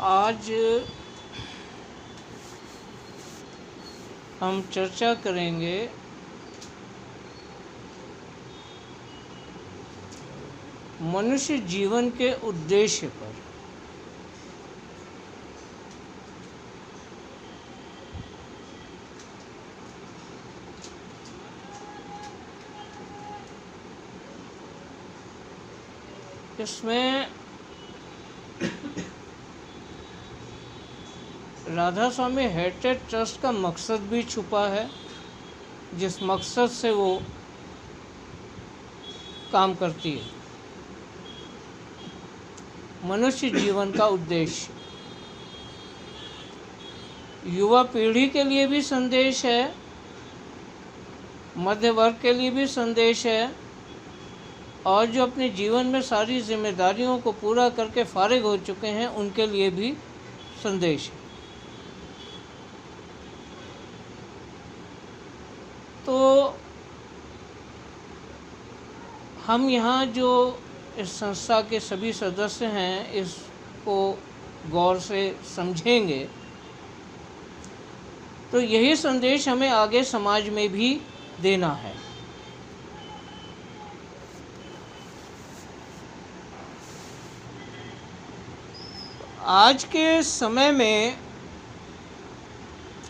आज हम चर्चा करेंगे मनुष्य जीवन के उद्देश्य पर। इसमें राधा स्वामी हेरिटेज ट्रस्ट का मकसद भी छुपा है, जिस मकसद से वो काम करती है। मनुष्य जीवन का उद्देश्य युवा पीढ़ी के लिए भी संदेश है, मध्य वर्ग के लिए भी संदेश है, और जो अपने जीवन में सारी जिम्मेदारियों को पूरा करके फारिग हो चुके हैं उनके लिए भी संदेश है। तो हम यहाँ जो इस संस्था के सभी सदस्य हैं इसको गौर से समझेंगे तो यही संदेश हमें आगे समाज में भी देना है। आज के समय में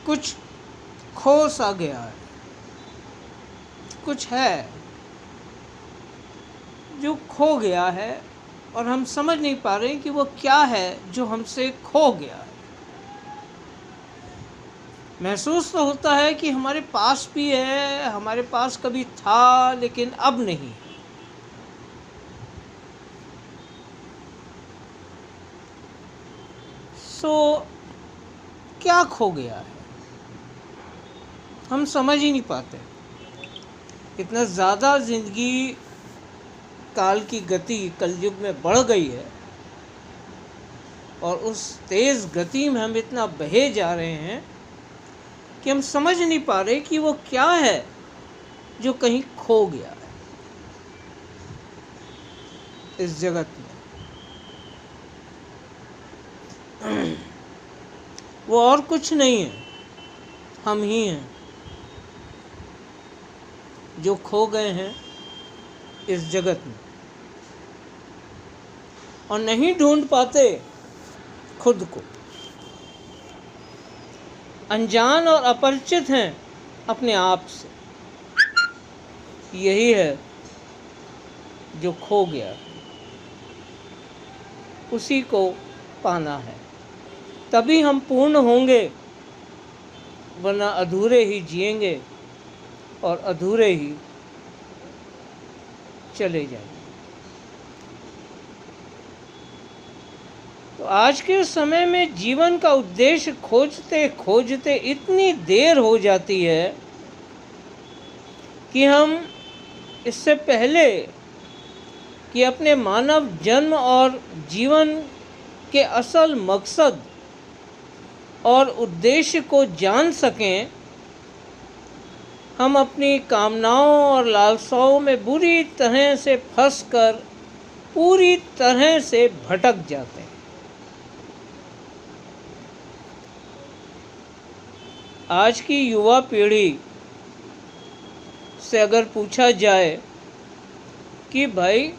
कुछ खो सा गया है, कुछ है जो खो गया है और हम समझ नहीं पा रहे कि वो क्या है जो हमसे खो गया है। महसूस तो होता है कि हमारे पास भी है, हमारे पास कभी था लेकिन अब नहीं। सो क्या खो गया है हम समझ ही नहीं पाते। इतना ज़्यादा ज़िंदगी काल की गति कलयुग में बढ़ गई है और उस तेज़ गति में हम इतना बहे जा रहे हैं कि हम समझ नहीं पा रहे कि वो क्या है जो कहीं खो गया है इस जगत में। वो और कुछ नहीं है, हम ही हैं जो खो गए हैं इस जगत में और नहीं ढूंढ पाते खुद को। अनजान और अपरिचित हैं अपने आप से। यही है जो खो गया, उसी को पाना है, तभी हम पूर्ण होंगे, वरना अधूरे ही जिएंगे और अधूरे ही चले जाएंगे। तो आज के समय में जीवन का उद्देश्य खोजते खोजते इतनी देर हो जाती है कि हम इससे पहले कि अपने मानव जन्म और जीवन के असल मकसद और उद्देश्य को जान सकें, हम अपनी कामनाओं और लालसाओं में बुरी तरह से फंसकर पूरी तरह से भटक जाते हैं। आज की युवा पीढ़ी से अगर पूछा जाए कि भाई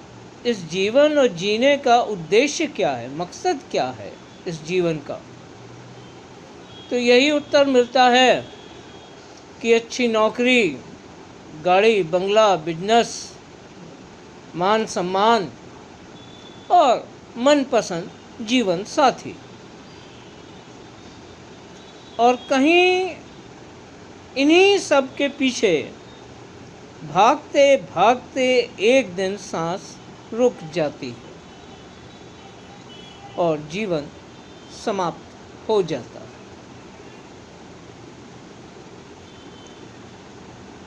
इस जीवन और जीने का उद्देश्य क्या है, मकसद क्या है इस जीवन का, तो यही उत्तर मिलता है कि अच्छी नौकरी, गाड़ी, बंगला, बिजनेस, मान सम्मान और मनपसंद जीवन साथी। और कहीं इन्हीं सब के पीछे भागते भागते एक दिन सांस रुक जाती है और जीवन समाप्त हो जाता है।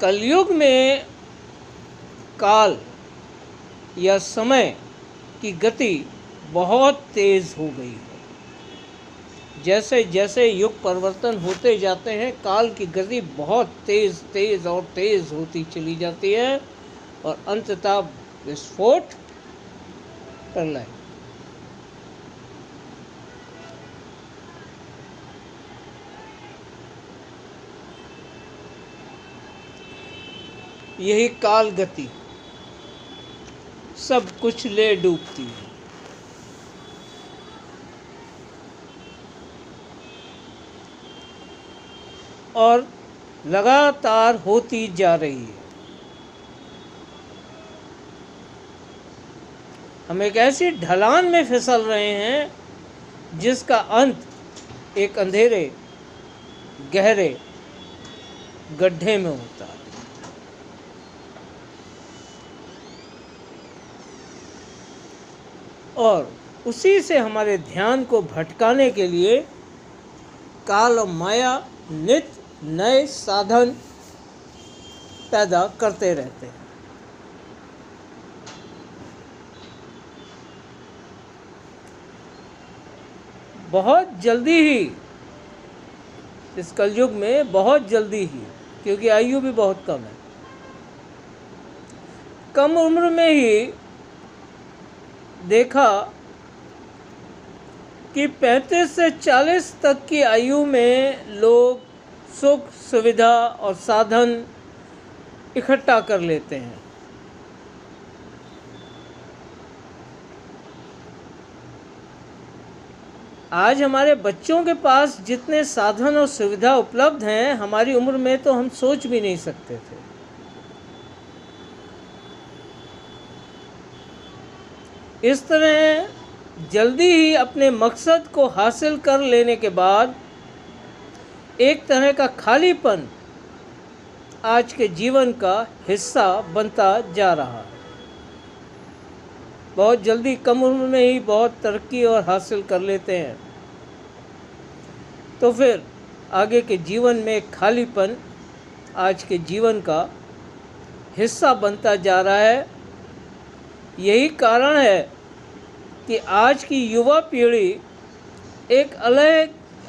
कलयुग में काल या समय की गति बहुत तेज हो गई है। जैसे जैसे युग परिवर्तन होते जाते हैं, काल की गति बहुत तेज और तेज होती चली जाती है और अंततः विस्फोट प्रलय। यही काल गति सब कुछ ले डूबती है। और लगातार होती जा रही है। हम एक ऐसी ढलान में फिसल रहे हैं जिसका अंत एक अंधेरे गहरे गड्ढे में होता है। और उसी से हमारे ध्यान को भटकाने के लिए काल और माया नित्य नए साधन पैदा करते रहते हैं। बहुत जल्दी ही इस कलयुग में, बहुत जल्दी ही, क्योंकि आयु भी बहुत कम है, कम उम्र में ही देखा कि 35 से 40 तक की आयु में लोग सुख सुविधा और साधन इकट्ठा कर लेते हैं। आज हमारे बच्चों के पास जितने साधन और सुविधा उपलब्ध हैं, हमारी उम्र में तो हम सोच भी नहीं सकते थे। इस तरह जल्दी ही अपने मकसद को हासिल कर लेने के बाद एक तरह का खालीपन आज के जीवन का हिस्सा बनता जा रहा है। बहुत जल्दी कम उम्र में ही बहुत तरक्की और हासिल कर लेते हैं, तो फिर आगे के जीवन में एक खालीपन आज के जीवन का हिस्सा बनता जा रहा है। यही कारण है कि आज की युवा पीढ़ी एक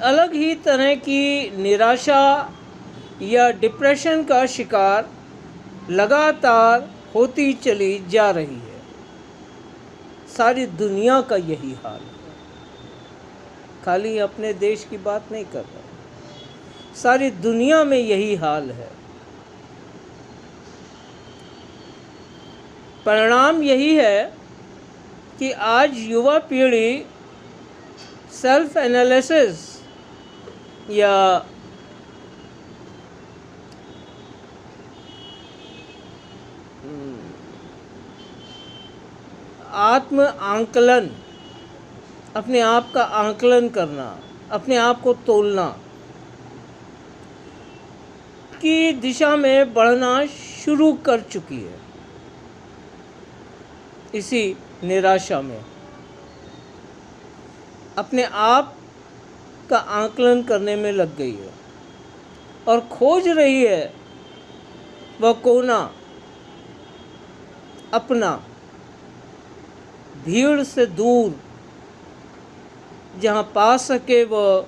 अलग ही तरह की निराशा या डिप्रेशन का शिकार लगातार होती चली जा रही है। सारी दुनिया का यही हाल है, खाली अपने देश की बात नहीं कर रहा, सारी दुनिया में यही हाल है। परिणाम यही है कि आज युवा पीढ़ी सेल्फ एनालिसिस या आत्म आंकलन, अपने आप का आंकलन करना, अपने आप को तोलना की दिशा में बढ़ना शुरू कर चुकी है। इसी निराशा में अपने आप का आंकलन करने में लग गई है और खोज रही है वह कोना अपना, भीड़ से दूर, जहाँ पा सके वह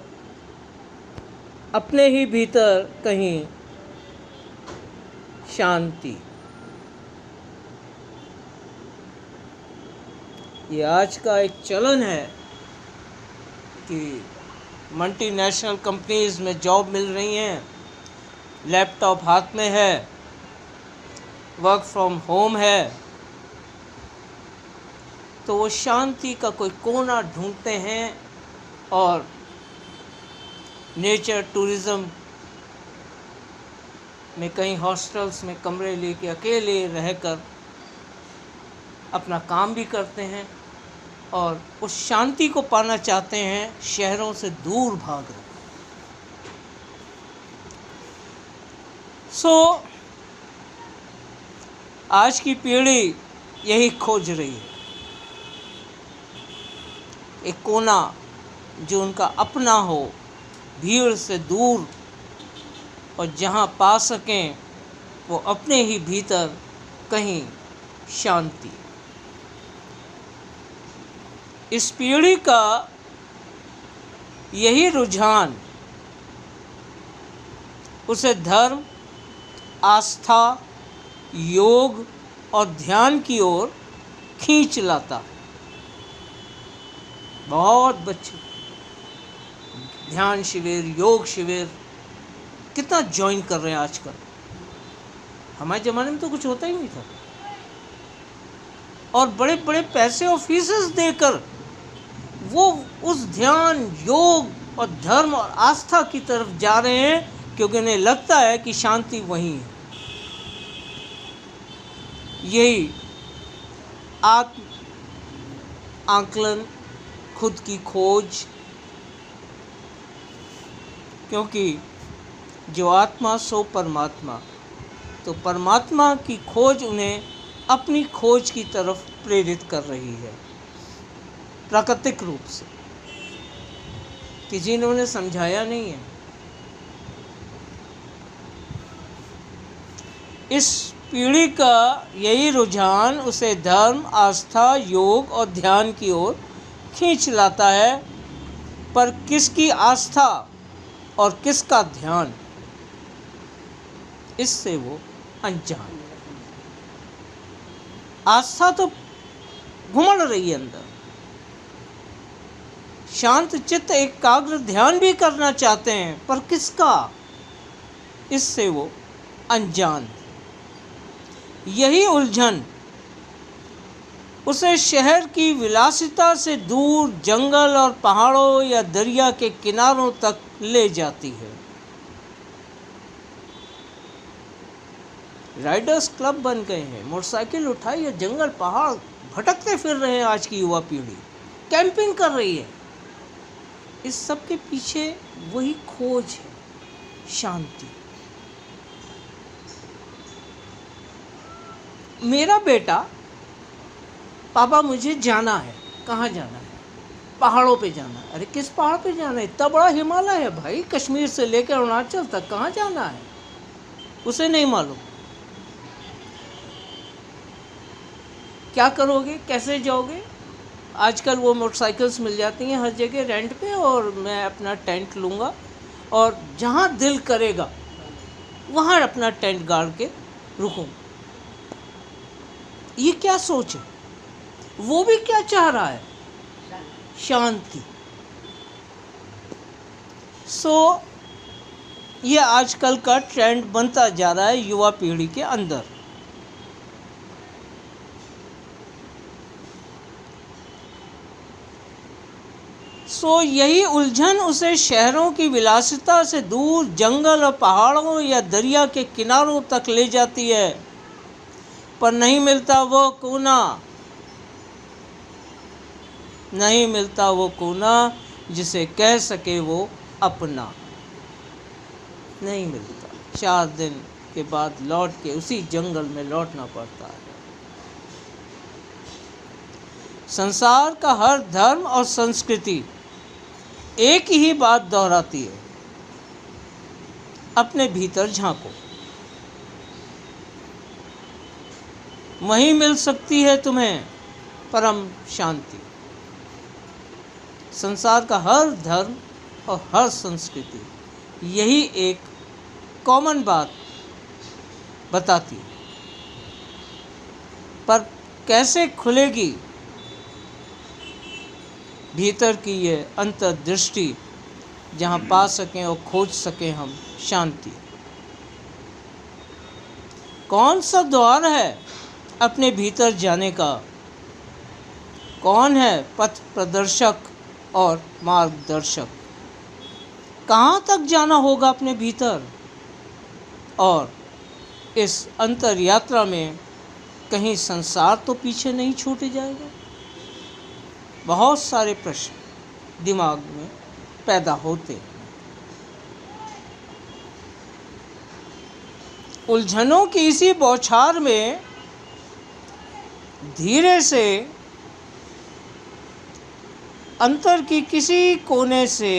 अपने ही भीतर कहीं शांति। ये आज का एक चलन है कि मल्टीनेशनल कंपनीज़ में जॉब मिल रही हैं, लैपटॉप हाथ में है, वर्क फ्रॉम होम है, तो वो शांति का कोई कोना ढूंढते हैं और नेचर टूरिज़्म में कहीं हॉस्टल्स में कमरे लेके अकेले रहकर अपना काम भी करते हैं और उस शांति को पाना चाहते हैं, शहरों से दूर भाग रहे। आज की पीढ़ी यही खोज रही है, एक कोना जो उनका अपना हो, भीड़ से दूर, और जहाँ पा सकें वो अपने ही भीतर कहीं शांति। इस पीढ़ी का यही रुझान उसे धर्म, आस्था, योग और ध्यान की ओर खींच लाता है। बहुत बच्चे ध्यान शिविर, योग शिविर कितना ज्वाइन कर रहे हैं आजकल। हमारे ज़माने में तो कुछ होता ही नहीं था। और बड़े बड़े पैसे और फीसेस देकर वो उस ध्यान, योग और धर्म और आस्था की तरफ जा रहे हैं, क्योंकि उन्हें लगता है कि शांति वहीं है। यही आत्म आकलन, खुद की खोज, क्योंकि जो आत्मा सो परमात्मा, तो परमात्मा की खोज उन्हें अपनी खोज की तरफ प्रेरित कर रही है प्राकृतिक रूप से। किसी ने उन्हें समझाया नहीं है। इस पीढ़ी का यही रुझान उसे धर्म, आस्था, योग और ध्यान की ओर खींच लाता है, पर किसकी आस्था और किसका ध्यान, इससे वो अनजान है। आस्था तो घुमड़ रही है अंदर, शांत चित्त एकाग्र ध्यान भी करना चाहते हैं, पर किसका, इससे वो अनजान है। यही उलझन उसे शहर की विलासिता से दूर जंगल और पहाड़ों या दरिया के किनारों तक ले जाती है। राइडर्स क्लब बन गए हैं, मोटरसाइकिल उठाई या जंगल पहाड़ भटकते फिर रहे हैं। आज की युवा पीढ़ी कैंपिंग कर रही है। इस सब के पीछे वही खोज है, शांति। मेरा बेटा, पापा मुझे जाना है। कहाँ जाना है? पहाड़ों पे जाना है। अरे किस पहाड़ पे जाना है? इतना बड़ा हिमालय है भाई, कश्मीर से लेकर अरुणाचल तक, कहाँ जाना है उसे नहीं मालूम। क्या करोगे, कैसे जाओगे? आजकल वो मोटरसाइकिल्स मिल जाती हैं हर जगह रेंट पे, और मैं अपना टेंट लूँगा और जहाँ दिल करेगा वहाँ अपना टेंट गाड़ के रुकूँ। ये क्या सोच है? वो भी क्या चाह रहा है? शांति। ये आजकल का ट्रेंड बनता जा रहा है युवा पीढ़ी के अंदर। यही उलझन उसे शहरों की विलासिता से दूर जंगल और पहाड़ों या दरिया के किनारों तक ले जाती है, पर नहीं मिलता वो कोना, नहीं मिलता वो कोना जिसे कह सके वो अपना। नहीं मिलता। 4 दिन के बाद लौट के उसी जंगल में लौटना पड़ता है। संसार का हर धर्म और संस्कृति एक ही बात दोहराती है, अपने भीतर झांको, वहीं मिल सकती है तुम्हें परम शांति। संसार का हर धर्म और हर संस्कृति यही एक कॉमन बात बताती है, पर कैसे खुलेगी भीतर की ये अंतर्दृष्टि, जहाँ पा सकें और खोज सकें हम शांति। कौन सा द्वार है अपने भीतर जाने का? कौन है पथ प्रदर्शक और मार्गदर्शक? कहाँ तक जाना होगा अपने भीतर? और इस अंतर यात्रा में कहीं संसार तो पीछे नहीं छूट जाएगा? बहुत सारे प्रश्न दिमाग में पैदा होते हैं। उलझनों की इसी बौछार में धीरे से अंतर की किसी कोने से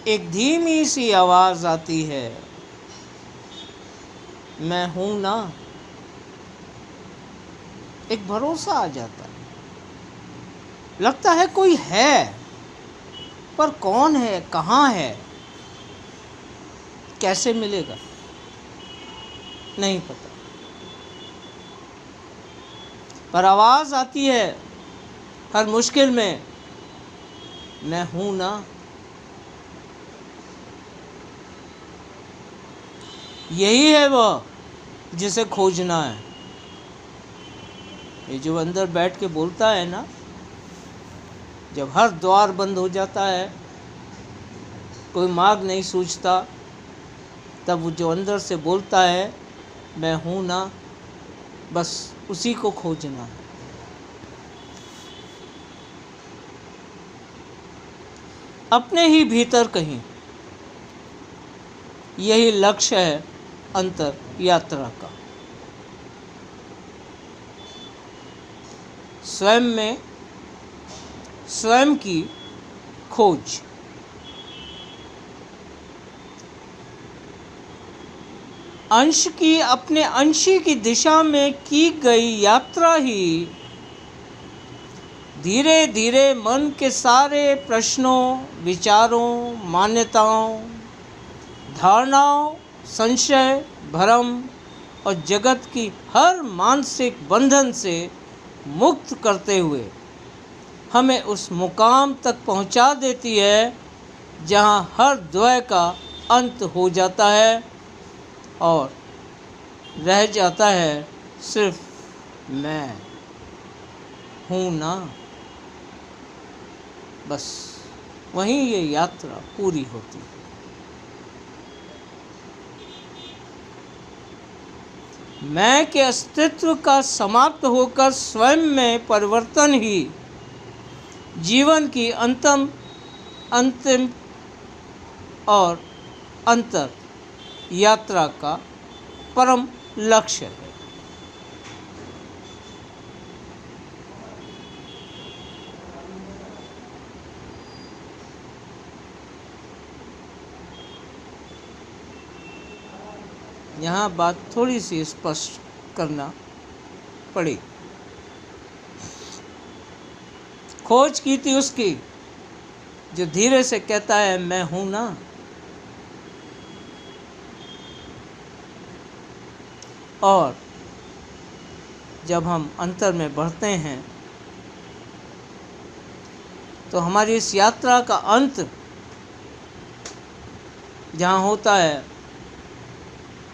एक धीमी सी आवाज़ आती है, मैं हूँ ना। एक भरोसा आ जाता है, लगता है कोई है, पर कौन है, कहाँ है, कैसे मिलेगा नहीं पता, पर आवाज़ आती है हर मुश्किल में, मैं हूँ ना। यही है वह जिसे खोजना है। ये जो अंदर बैठ के बोलता है ना, जब हर द्वार बंद हो जाता है, कोई मार्ग नहीं सूझता, तब वो जो अंदर से बोलता है मैं हूँ ना, बस उसी को खोजना है। अपने ही भीतर कहीं, यही लक्ष्य है अंतर यात्रा का। स्वयं में स्वयं की खोज। अंश की अपने अंशी की दिशा में की गई यात्रा ही धीरे धीरे मन के सारे प्रश्नों, विचारों, मान्यताओं, धारणाओं, संशय, भ्रम और जगत की हर मानसिक बंधन से मुक्त करते हुए हमें उस मुकाम तक पहुंचा देती है जहां हर द्वय का अंत हो जाता है और रह जाता है सिर्फ मैं हूँ ना। बस वहीं ये यात्रा पूरी होती है। मैं के अस्तित्व का समाप्त होकर स्वयं में परिवर्तन ही जीवन की अंतिम और अंतर यात्रा का परम लक्ष्य है। यहाँ बात थोड़ी सी स्पष्ट करना पड़ी। खोज की थी उसकी जो धीरे से कहता है मैं हूं ना। और जब हम अंतर में बढ़ते हैं तो हमारी इस यात्रा का अंत जहाँ होता है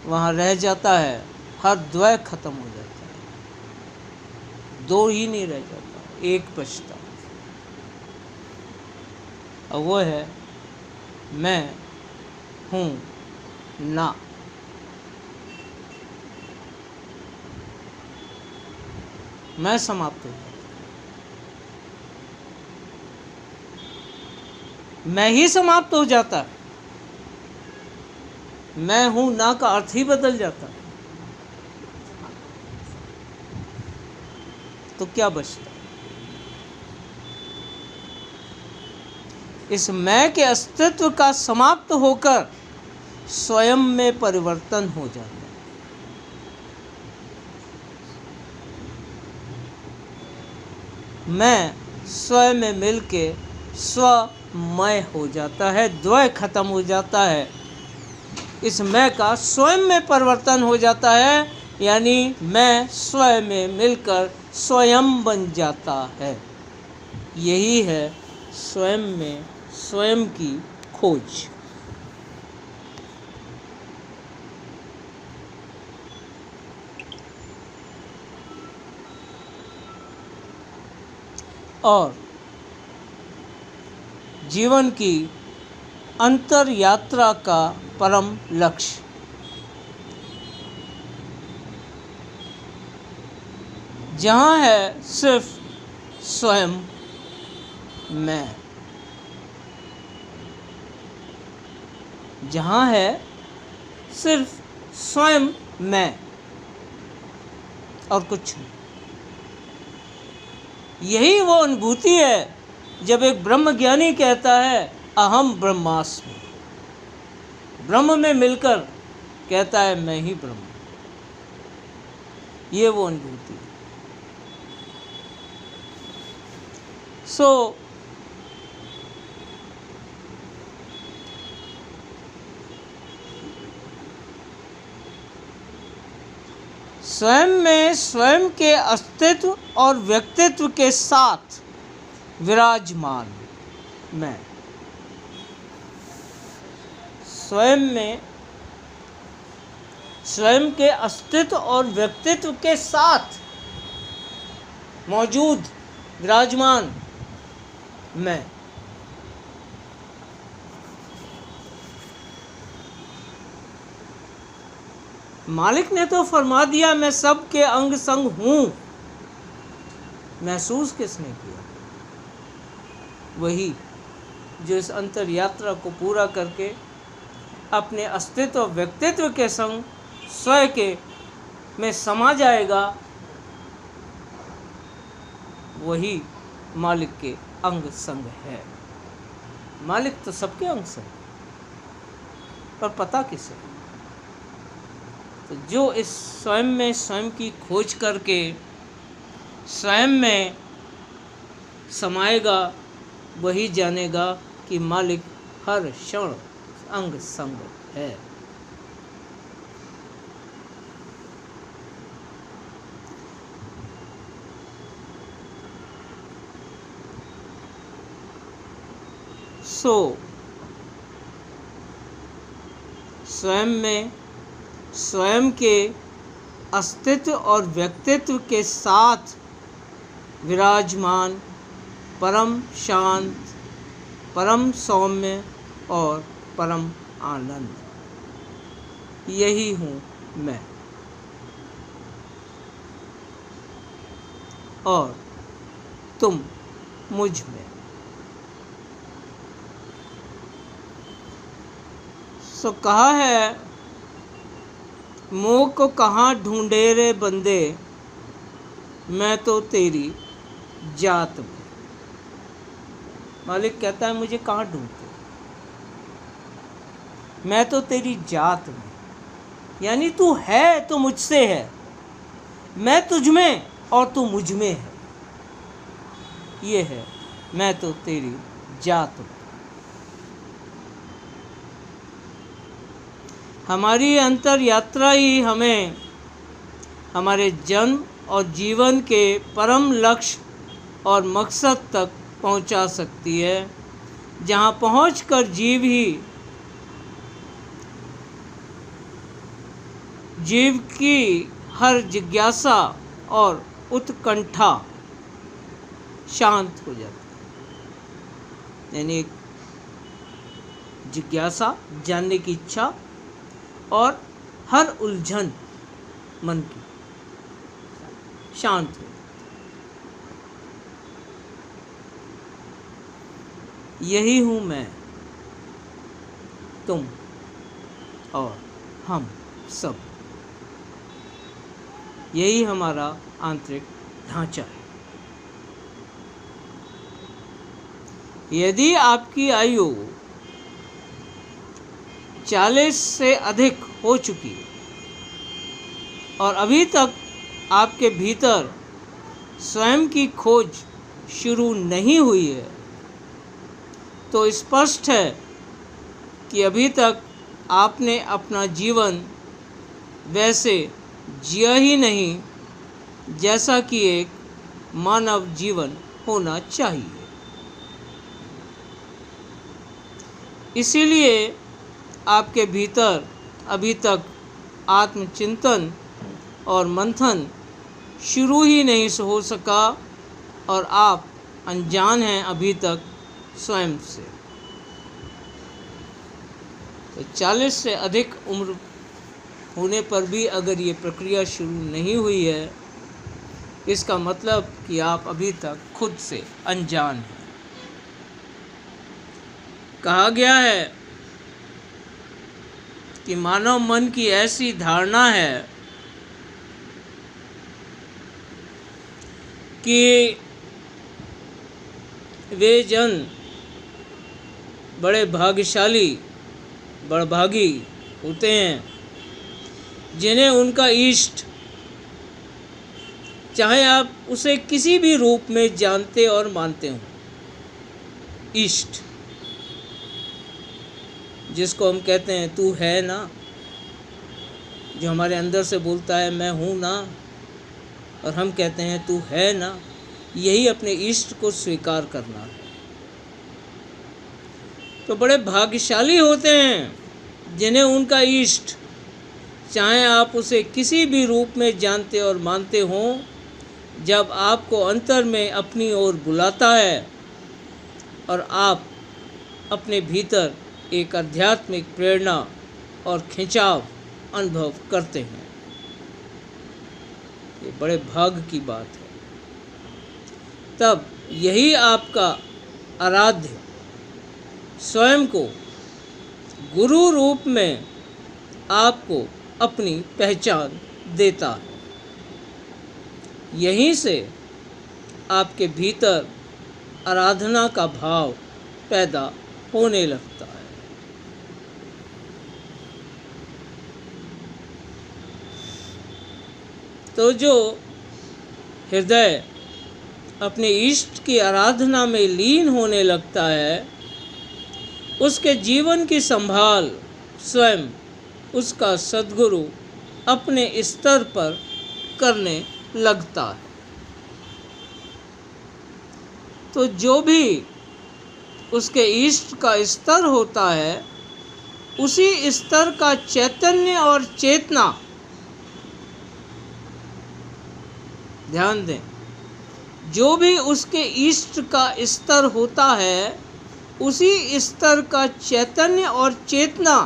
वहाँ रह जाता है, हर द्वय खत्म हो जाता है, दो ही नहीं रह जाता, एक बचता। और वो है मैं हूँ ना। मैं समाप्त हो जाता, मैं ही समाप्त हो जाता है। मैं हूं ना का अर्थ ही बदल जाता है। तो क्या बचता? इस मैं के अस्तित्व का समाप्त होकर स्वयं में परिवर्तन हो जाता है। मैं स्वयं में मिलके स्वमय हो जाता है, द्वय खत्म हो जाता है। इस मैं का स्वयं में परिवर्तन हो जाता है, यानी मैं स्वयं में मिलकर स्वयं बन जाता है। यही है स्वयं में स्वयं की खोज। और जीवन की अंतर यात्रा का परम लक्ष्य। जहाँ है सिर्फ स्वयं मैं, जहाँ है सिर्फ स्वयं मैं और कुछ नहीं। यही वो अनुभूति है जब एक ब्रह्मज्ञानी कहता है अहम ब्रह्मास्मि। ब्रह्म में मिलकर कहता है मैं ही ब्रह्म। ये वो अनुभूति है। स्वयं में स्वयं के अस्तित्व और व्यक्तित्व के साथ विराजमान मैं, स्वयं में स्वयं के अस्तित्व और व्यक्तित्व के साथ मौजूद विराजमान मैं। मालिक ने तो फरमा दिया मैं सब के अंग संग हूं, महसूस किसने किया? वही जो इस अंतर यात्रा को पूरा करके अपने अस्तित्व और व्यक्तित्व के संग स्वयं के में समा जाएगा, वही मालिक के अंग संग है। मालिक तो सबके अंग संग, पर पता किसे? तो जो इस स्वयं में स्वयं की खोज करके स्वयं में समाएगा, वही जानेगा कि मालिक हर क्षण अंग संग है। स्वयं में स्वयं के अस्तित्व और व्यक्तित्व के साथ विराजमान परम शांत, परम सौम्य और परम आनंद, यही हूँ मैं। और तुम मुझ में। सो कहा है, मोह को कहाँ ढूंढे रे बंदे, मैं तो तेरी जात में। मालिक कहता है मुझे कहाँ ढूंढते, मैं तो तेरी जात में, यानी तू है तो मुझसे है, मैं तुझ में और तू मुझ में है। ये है मैं तो तेरी जात में। हमारी अंतर यात्रा ही हमें हमारे जन्म और जीवन के परम लक्ष्य और मकसद तक पहुंचा सकती है, जहां पहुंचकर जीव की हर जिज्ञासा और उत्कंठा शांत हो जाती है। यानी एक जिज्ञासा, जानने की इच्छा और हर उलझन मन की शांत हो। यही हूँ मैं, तुम और हम सब। यही हमारा आंतरिक ढांचा है। यदि आपकी आयु 40 से अधिक हो चुकी है और अभी तक आपके भीतर स्वयं की खोज शुरू नहीं हुई है, तो स्पष्ट है कि अभी तक आपने अपना जीवन वैसे जिया ही नहीं जैसा कि एक मानव जीवन होना चाहिए। इसीलिए आपके भीतर अभी तक आत्मचिंतन और मंथन शुरू ही नहीं हो सका और आप अनजान हैं अभी तक स्वयं से। तो 40 से अधिक उम्र होने पर भी अगर ये प्रक्रिया शुरू नहीं हुई है, इसका मतलब कि आप अभी तक खुद से अनजान हैं। कहा गया है कि मानव मन की ऐसी धारणा है कि वे जन बड़े भाग्यशाली, बड़भागी होते हैं जिन्हें उनका इष्ट, चाहे आप उसे किसी भी रूप में जानते और मानते हो, इष्ट जिसको हम कहते हैं तू है ना, जो हमारे अंदर से बोलता है मैं हूँ ना, और हम कहते हैं तू है ना, यही अपने इष्ट को स्वीकार करना है। तो बड़े भाग्यशाली होते हैं जिन्हें उनका इष्ट चाहे आप उसे किसी भी रूप में जानते और मानते हों, जब आपको अंतर में अपनी ओर बुलाता है और आप अपने भीतर एक आध्यात्मिक प्रेरणा और खिंचाव अनुभव करते हैं। ये बड़े भाग्य की बात है। तब यही आपका आराध्य स्वयं को गुरु रूप में आपको अपनी पहचान देता है। यहीं से आपके भीतर आराधना का भाव पैदा होने लगता है। तो जो हृदय अपने इष्ट की आराधना में लीन होने लगता है, उसके जीवन की संभाल स्वयं उसका सद्गुरु अपने स्तर पर करने लगता है। तो जो भी उसके इष्ट का स्तर होता है, उसी स्तर का चैतन्य और चेतना, ध्यान दें, जो भी उसके इष्ट का स्तर होता है, उसी स्तर का चैतन्य और चेतना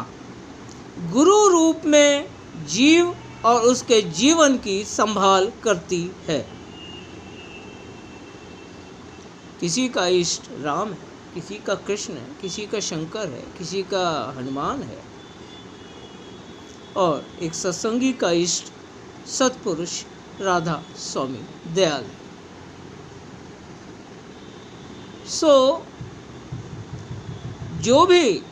गुरु रूप में जीव और उसके जीवन की संभाल करती है। किसी का इष्ट राम है, किसी का कृष्ण है, किसी का शंकर है, किसी का हनुमान है, और एक सत्संगी का इष्ट सत्पुरुष राधा स्वामी दयाल है। जो भी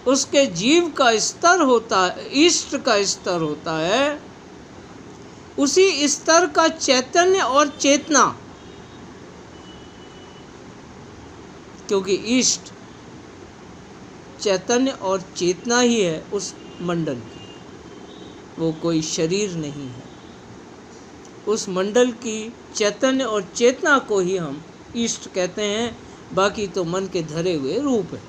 उसके जीव का स्तर होता है, इष्ट का स्तर होता है, उसी स्तर का चैतन्य और चेतना, क्योंकि इष्ट चैतन्य और चेतना ही है उस मंडल की, वो कोई शरीर नहीं है। उस मंडल की चैतन्य और चेतना को ही हम इष्ट कहते हैं, बाकी तो मन के धरे हुए रूप है।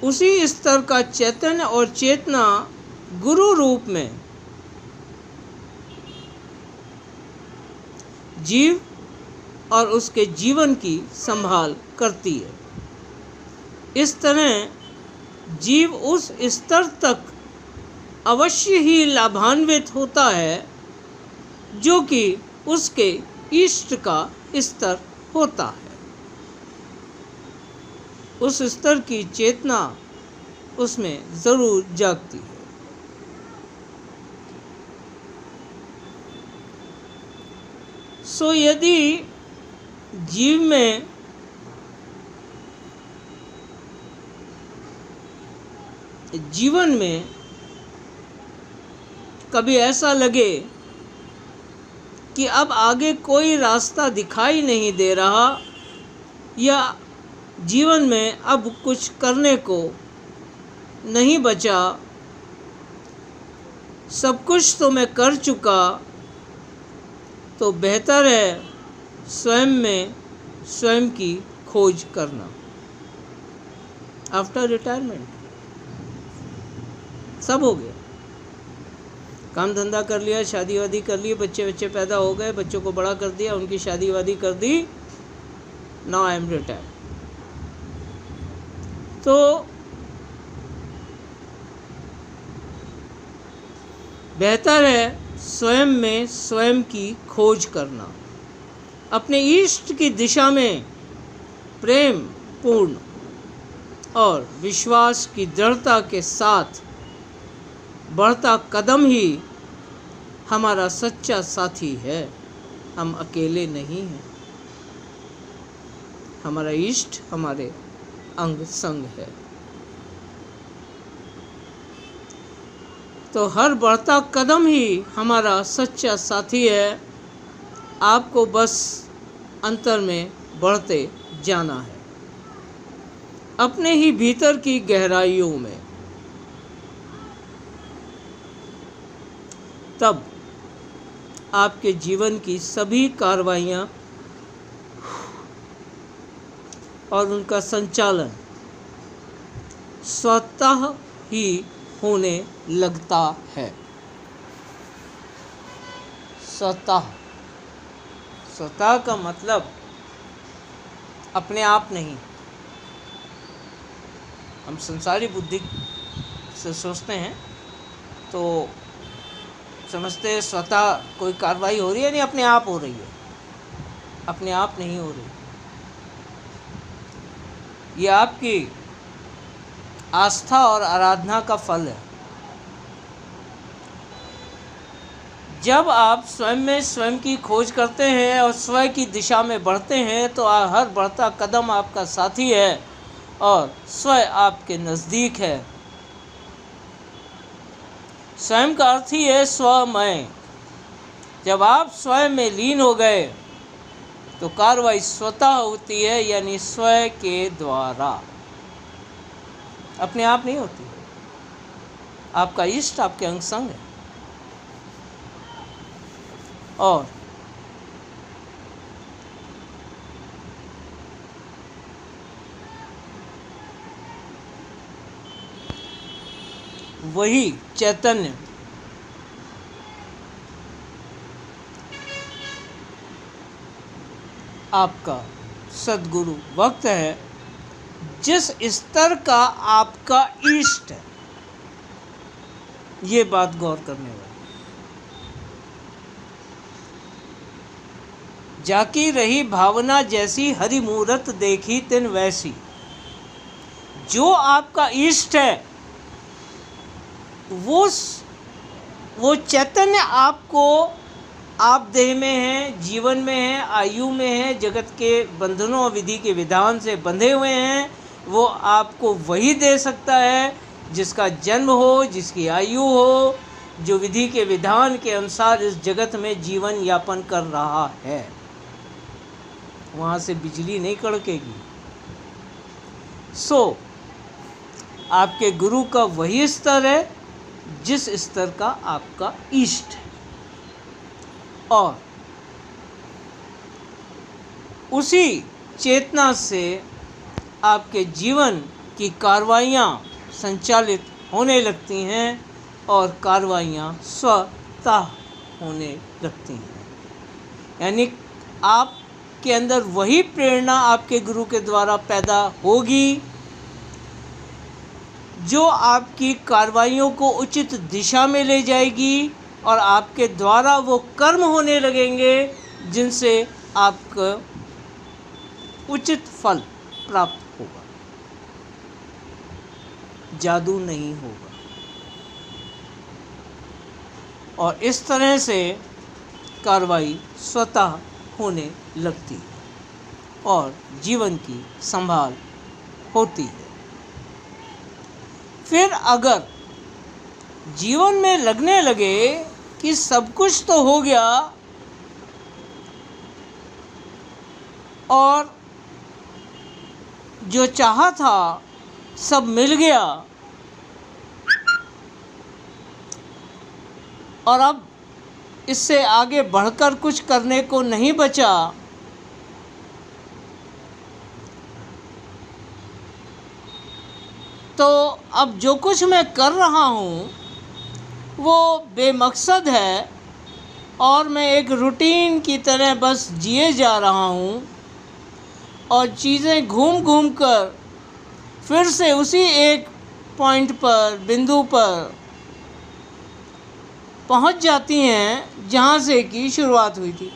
उसी स्तर का चैतन्य और चेतना गुरु रूप में जीव और उसके जीवन की संभाल करती है। इस तरह जीव उस स्तर तक अवश्य ही लाभान्वित होता है जो कि उसके इष्ट का स्तर होता है। उस स्तर की चेतना उसमें जरूर जागती है। यदि जीवन में कभी ऐसा लगे कि अब आगे कोई रास्ता दिखाई नहीं दे रहा, या जीवन में अब कुछ करने को नहीं बचा, सब कुछ तो मैं कर चुका, तो बेहतर है स्वयं में स्वयं की खोज करना। आफ्टर रिटायरमेंट सब हो गया, काम धंधा कर लिया, शादी वादी कर ली, बच्चे पैदा हो गए, बच्चों को बड़ा कर दिया, उनकी शादी वादी कर दी, नाउ आई एम रिटायर्ड। तो बेहतर है स्वयं में स्वयं की खोज करना, अपने इष्ट की दिशा में प्रेम पूर्ण और विश्वास की दृढ़ता के साथ बढ़ता कदम ही हमारा सच्चा साथी है। हम अकेले नहीं हैं, हमारा इष्ट हमारे अंग संग है। तो हर बढ़ता कदम ही हमारा सच्चा साथी है। आपको बस अंतर में बढ़ते जाना है, अपने ही भीतर की गहराइयों में। तब आपके जीवन की सभी कार्रवाइयाँ और उनका संचालन स्वतः ही होने लगता है। स्वतः का मतलब अपने आप नहीं। हम संसारी बुद्धि से सोचते हैं तो समझते हैं स्वतः कोई कार्रवाई हो रही है, नहीं, अपने आप हो रही है। अपने आप नहीं हो रही। ये आपकी आस्था और आराधना का फल है। जब आप स्वयं में स्वयं की खोज करते हैं और स्वयं की दिशा में बढ़ते हैं तो हर बढ़ता कदम आपका साथी है और स्वयं आपके नज़दीक है। स्वयं का अर्थ ही है स्वमय। जब आप स्वयं में लीन हो गए तो कार्रवाई स्वतः होती है, यानी स्वयं के द्वारा, अपने आप नहीं होती। आपका इष्ट आपके अंग संग है। और वही चैतन्य आपका सद्गुरु वक्त है, जिस स्तर का आपका इष्ट है। ये बात गौर करने वाली। जाकी रही भावना जैसी, हरि मूरत देखी तिन वैसी। जो आपका इष्ट है वो चैतन्य आपको, आप देह में हैं, जीवन में हैं, आयु में हैं, जगत के बंधनों और विधि के विधान से बंधे हुए हैं, वो आपको वही दे सकता है जिसका जन्म हो, जिसकी आयु हो, जो विधि के विधान के अनुसार इस जगत में जीवन यापन कर रहा है। वहाँ से बिजली नहीं कड़केगी। आपके गुरु का वही स्तर है जिस स्तर का आपका इष्ट है, और उसी चेतना से आपके जीवन की कार्रवाइयाँ संचालित होने लगती हैं और कार्रवाइयाँ स्वतः होने लगती हैं। यानी आपके अंदर वही प्रेरणा आपके गुरु के द्वारा पैदा होगी जो आपकी कार्रवाइयों को उचित दिशा में ले जाएगी, और आपके द्वारा वो कर्म होने लगेंगे जिनसे आपको उचित फल प्राप्त होगा। जादू नहीं होगा। और इस तरह से कार्रवाई स्वतः होने लगती है और जीवन की संभाल होती है। फिर अगर जीवन में लगने लगे कि सब कुछ तो हो गया और जो चाहा था सब मिल गया, और अब इससे आगे बढ़कर कुछ करने को नहीं बचा, तो अब जो कुछ मैं कर रहा हूँ वो बेमकसद है और मैं एक रूटीन की तरह बस जिए जा रहा हूँ, और चीज़ें घूम घूम कर फिर से उसी एक पॉइंट पर, बिंदु पर पहुँच जाती हैं जहाँ से कि शुरुआत हुई थी।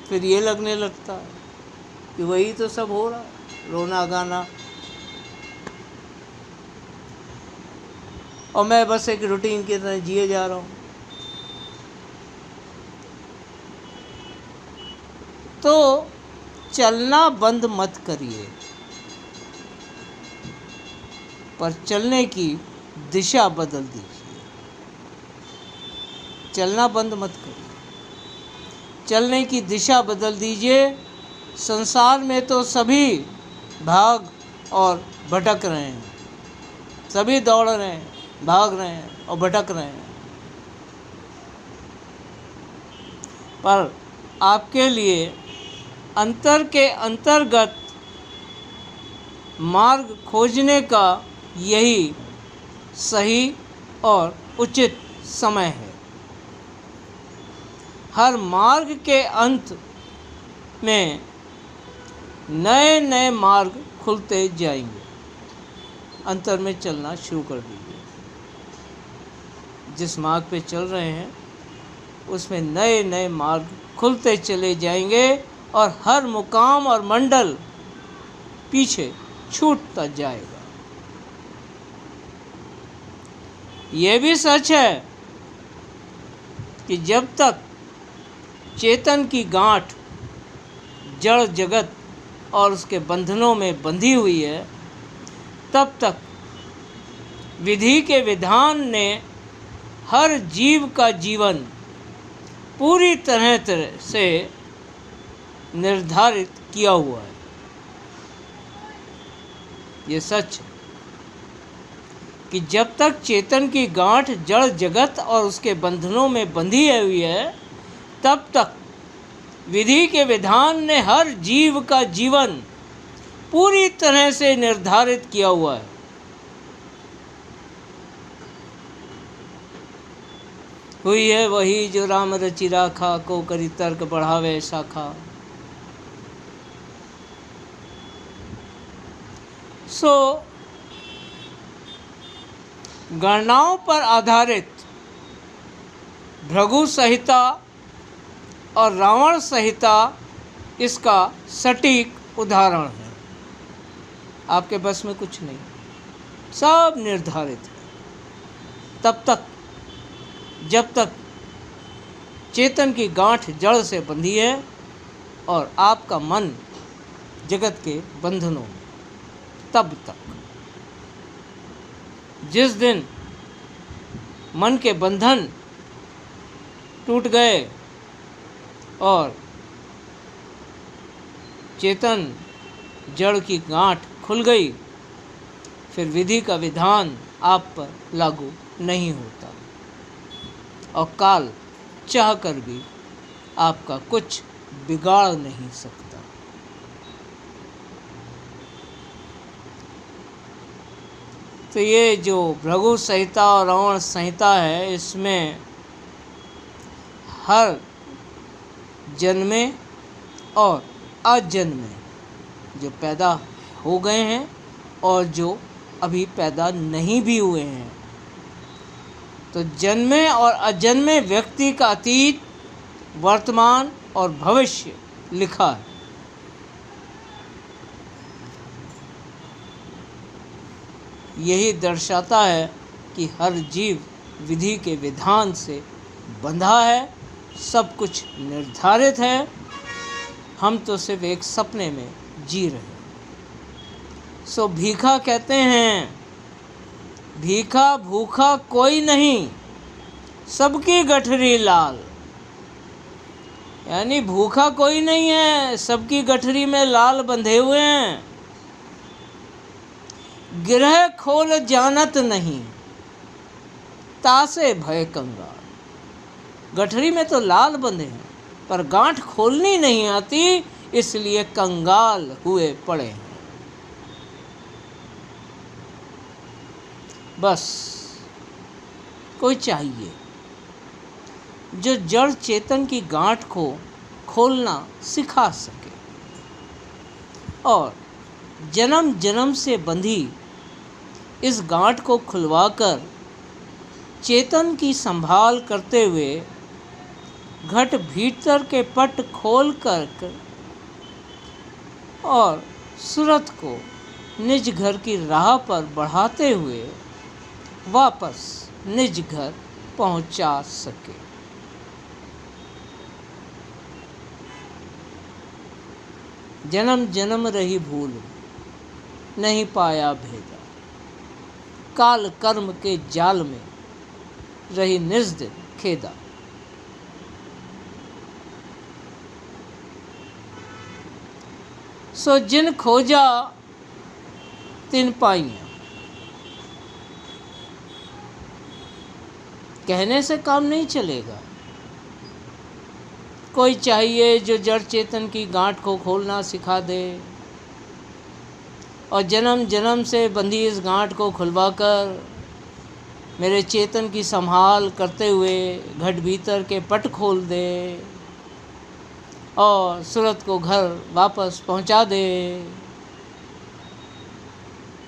फिर ये लगने लगता है कि वही तो सब हो रहा है, रोना गाना, और मैं बस एक रूटीन की तरह जिए जा रहा हूँ। तो चलना बंद मत करिए, पर चलने की दिशा बदल दीजिए। चलना बंद मत करिए, चलने की दिशा बदल दीजिए। संसार में तो सभी भाग और भटक रहे हैं, सभी दौड़ रहे हैं, भाग रहे हैं और भटक रहे हैं, पर आपके लिए अंतर के अंतर्गत मार्ग खोजने का यही सही और उचित समय है। हर मार्ग के अंत में नए नए मार्ग खुलते जाएंगे। अंतर में चलना शुरू कर दीजिए। जिस मार्ग पे चल रहे हैं उसमें नए नए मार्ग खुलते चले जाएंगे और हर मुकाम और मंडल पीछे छूटता जाएगा। ये भी सच है कि जब तक चेतन की गांठ जड़ जगत और उसके बंधनों में बंधी हुई है, तब तक विधि के विधान ने हर जीव का जीवन पूरी तरह से निर्धारित किया हुआ है। ये सच है कि जब तक चेतन की गांठ जड़ जगत और उसके बंधनों में बंधी हुई है, तब तक विधि के विधान ने हर जीव का जीवन पूरी तरह से निर्धारित किया हुआ है। हुई है वही जो राम रचि राखा, को करी तर्क बढ़ावे शाखा। गणनाओं पर आधारित भृगु संहिता और रावण संहिता इसका सटीक उदाहरण है। आपके बस में कुछ नहीं, सब निर्धारित है। तब तक जब तक चेतन की गांठ जड़ से बंधी है और आपका मन जगत के बंधनों में, तब तक। जिस दिन मन के बंधन टूट गए और चेतन जड़ की गांठ खुल गई, फिर विधि का विधान आप पर लागू नहीं होता और काल चाह कर भी आपका कुछ बिगाड़ नहीं सकता। तो ये जो भृगु संहिता और रावण संहिता है, इसमें हर जन्मे और अजन्मे जो पैदा हो गए हैं और जो अभी पैदा नहीं भी हुए हैं, तो जन्मे और अजन्मे व्यक्ति का अतीत, वर्तमान और भविष्य लिखा है। यही दर्शाता है कि हर जीव विधि के विधान से बंधा है, सब कुछ निर्धारित है। हम तो सिर्फ एक सपने में जी रहे हैं। सो भीखा कहते हैं, भीखा भूखा कोई नहीं, सबकी गठरी लाल। यानी भूखा कोई नहीं है, सबकी गठरी में लाल बंधे हुए हैं। गिरह खोल जानत नहीं, तासे भय कंगाल। गठरी में तो लाल बंधे हैं, पर गांठ खोलनी नहीं आती, इसलिए कंगाल हुए पड़े हैं। बस कोई चाहिए जो जड़ चेतन की गांठ को खोलना सिखा सके और जन्म जन्म से बंधी इस गांठ को खुलवाकर चेतन की संभाल करते हुए घट भीतर के पट खोल कर और सूरत को निज घर की राह पर बढ़ाते हुए वापस निज घर पहुंचा सके। जन्म जन्म रही भूल, नहीं पाया भेदा, काल कर्म के जाल में रही निर्दिन खेदा। सो जिन खोजा तिन पाइया। कहने से काम नहीं चलेगा, कोई चाहिए जो जड़ चेतन की गांठ को खोलना सिखा दे और जन्म जन्म से बंधी इस गांठ को खुलवाकर मेरे चेतन की संभाल करते हुए घट भीतर के पट खोल दे और सूरत को घर वापस पहुंचा दे।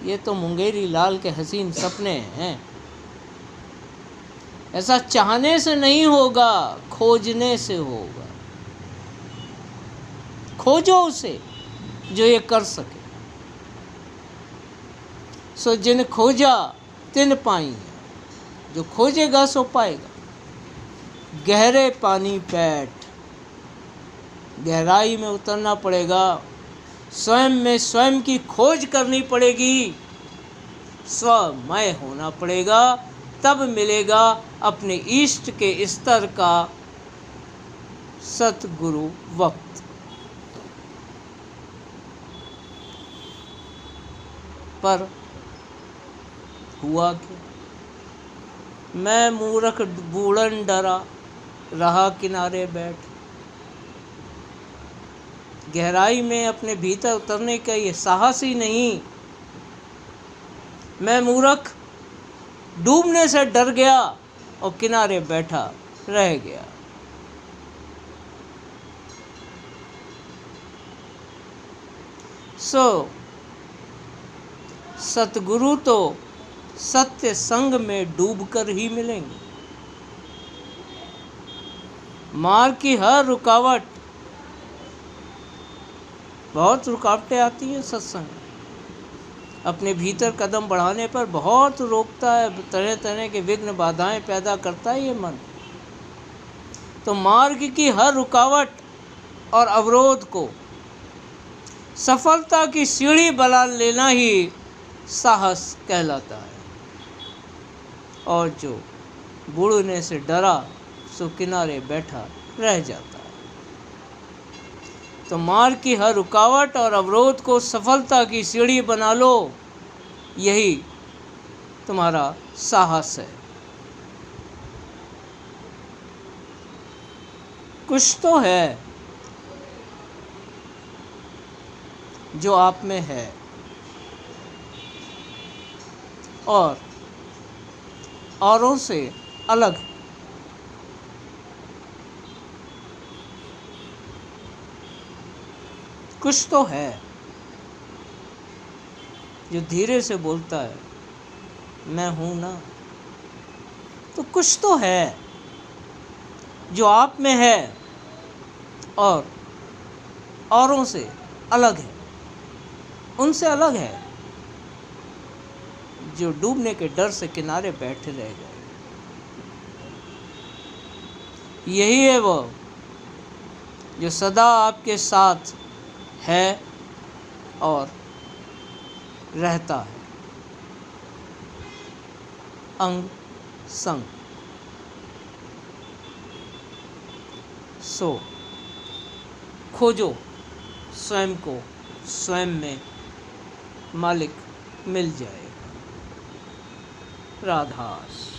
ये तो मुंगेरी लाल के हसीन सपने हैं। ऐसा चाहने से नहीं होगा, खोजने से होगा। खोजो उसे जो ये कर सके। सो जिन खोजा तिन पाई, जो खोजेगा सो पाएगा। गहरे पानी पैठ, गहराई में उतरना पड़ेगा। स्वयं में स्वयं की खोज करनी पड़ेगी। स्वमय होना पड़ेगा, तब मिलेगा अपने इष्ट के स्तर का सतगुरु वक्त। पर हुआ क्या? मैं मूर्ख बूढ़न डरा रहा किनारे बैठ। गहराई में अपने भीतर उतरने का ये साहस ही नहीं। मैं मूर्ख डूबने से डर गया और किनारे बैठा रह गया। सो सतगुरु तो सत्य संग में डूबकर ही मिलेंगे। मार्ग की हर रुकावट, बहुत रुकावटें आती हैं सत्संग, अपने भीतर कदम बढ़ाने पर बहुत रोकता है, तरह तरह के विघ्न बाधाएं पैदा करता है ये मन। तो मार्ग की हर रुकावट और अवरोध को सफलता की सीढ़ी बना लेना ही साहस कहलाता है। और जो बूढ़ने से डरा सो किनारे बैठा रह जाता है। तो मार्ग की हर रुकावट और अवरोध को सफलता की सीढ़ी बना लो, यही तुम्हारा साहस है। कुछ तो है जो आप में है और औरों से अलग है। कुछ तो है जो धीरे से बोलता है, मैं हूं ना। तो कुछ तो है जो आप में है और औरों से अलग है, उनसे अलग है जो डूबने के डर से किनारे बैठे रह गए। यही है वो जो सदा आपके साथ है और रहता है, अंग संग। सो खोजो स्वयं को, स्वयं में मालिक मिल जाएगा। राधास।